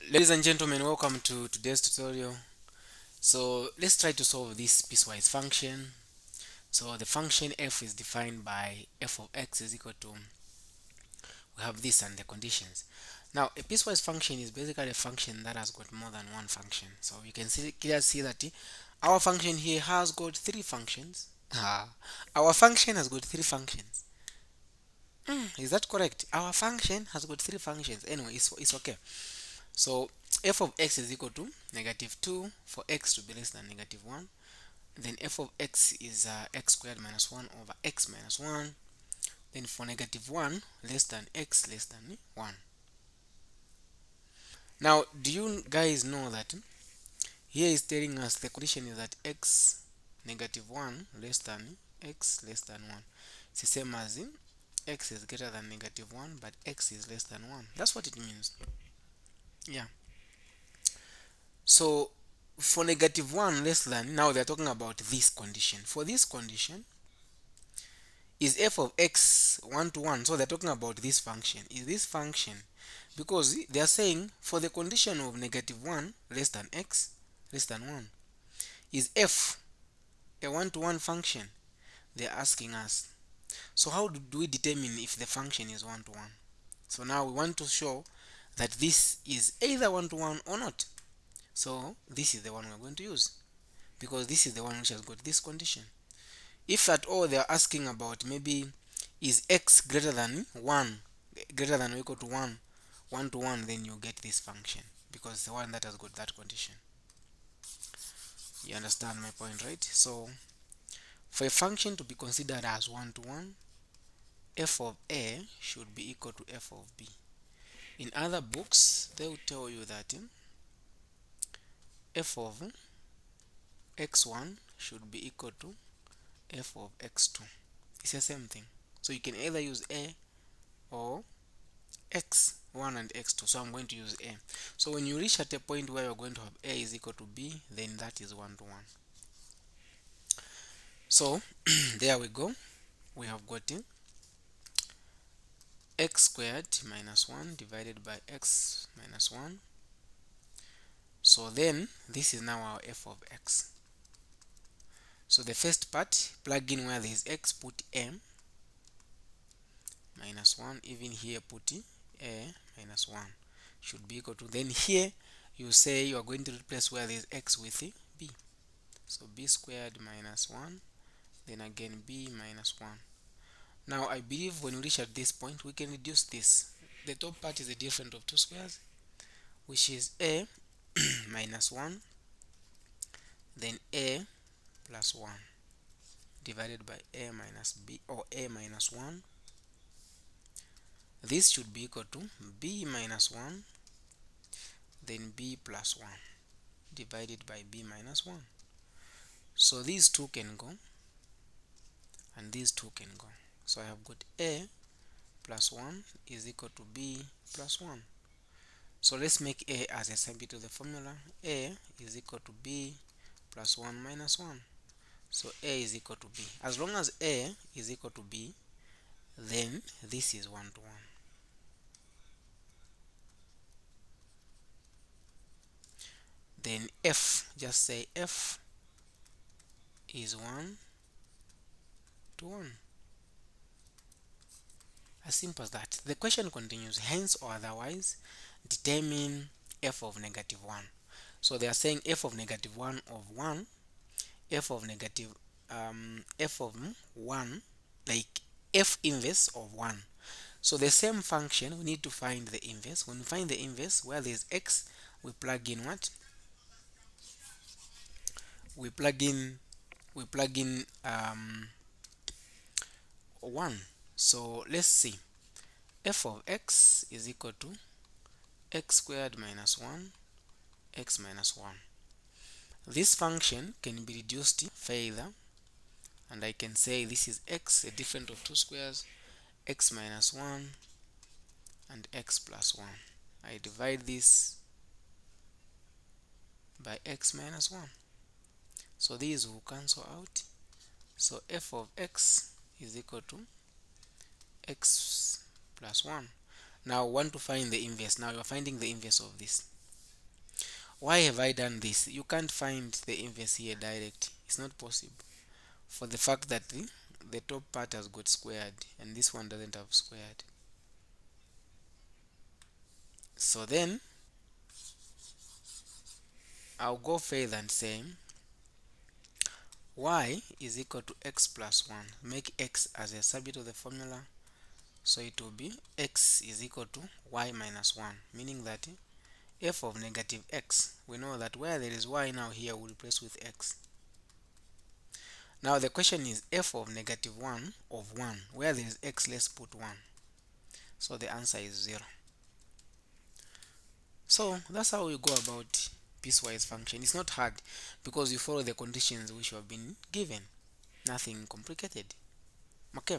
Ladies and gentlemen, welcome to today's tutorial. So let's try to solve this piecewise function. So the function f is defined by f of x is equal to, we have this and the conditions. Now a piecewise function is basically a function that has got more than one function. So you can clearly see that our function here has got three functions. Our function has got three functions. Is that correct? Our function has got three functions. Anyway, it's okay. So f of x is equal to -2 for x to be less than -1. Then f of x is x squared minus 1 over x minus 1. Then for -1 less than x less than 1. Now, do you guys know that here is telling us the condition is that x -1 less than x less than 1. It's the same as x is greater than -1, but x is less than 1. That's what it means. Yeah. So for -1 less than, now they're talking about this condition. For this condition, is f of x 1 to 1? So they're talking about this function. Is this function, because they are saying for the condition of -1 less than x less than 1, is f a 1 to 1 function? They're asking us. So how do we determine if the function is 1 to 1? So now we want to show that this is either 1 to 1 or not. So this is the one we're going to use, because this is the one which has got this condition. If at all they are asking about maybe is x greater than 1, greater than or equal to 1 to 1, then you get this function, because it's the one that has got that condition. You understand my point, right? So for a function to be considered as 1 to 1, f of a should be equal to f of b. In other books, they will tell you that f of x1 should be equal to f of x2. It's the same thing. So you can either use a or x1 and x2. So I'm going to use a. So when you reach at a point where you're going to have a is equal to b, then that is 1 to 1. So there we go. We have got x squared minus 1 divided by x minus 1. So then this is now our f of x. So the first part, plug in where there is x, put m minus 1. Even here put a minus 1 should be equal to, then here you say you are going to replace where there is x with b. So b squared minus 1, then again b minus 1. Now I believe when we reach at this point, we can reduce this. The top part is a difference of two squares, which is a minus 1, then a plus 1 divided by a minus b, or a minus 1. This should be equal to b minus 1, then b plus 1 divided by b minus 1. So these two can go and these two can go. So I have got a plus 1 is equal to b plus 1. So let's make a as a sign to the formula. A is equal to b plus 1 minus 1. So a is equal to b. As long as a is equal to b, then this is 1 to 1. Then f, just say f is 1 to 1. As simple as that. The question continues, hence or otherwise determine f of -1. So they are saying f of -1 of 1, f of negative f of 1, like f inverse of 1. So the same function, we need to find the inverse. When we find the inverse, where there is x, we plug in what? We plug in 1. So let's see. F of x is equal to x squared minus 1 x minus 1. This function can be reduced further, and I can say this is x, a difference of two squares, x minus 1 and x plus 1. I divide this by x minus 1. So these will cancel out. So f of x is equal to x plus 1. Now I want to find the inverse. Now you are finding the inverse of this. Why have I done this? You can't find the inverse here direct. It's not possible. For the fact that the top part has got squared and this one doesn't have squared. So then I'll go further and say y is equal to x plus 1. Make x as a subject of the formula. So it will be x is equal to y minus 1. Meaning that f of negative x, we know that where there is y now here, we'll replace with x. Now the question is f of negative 1 of 1. Where there is x, let's put 1. So the answer is 0. So that's how we go about piecewise function. It's not hard because you follow the conditions which have been given. Nothing complicated. Okay.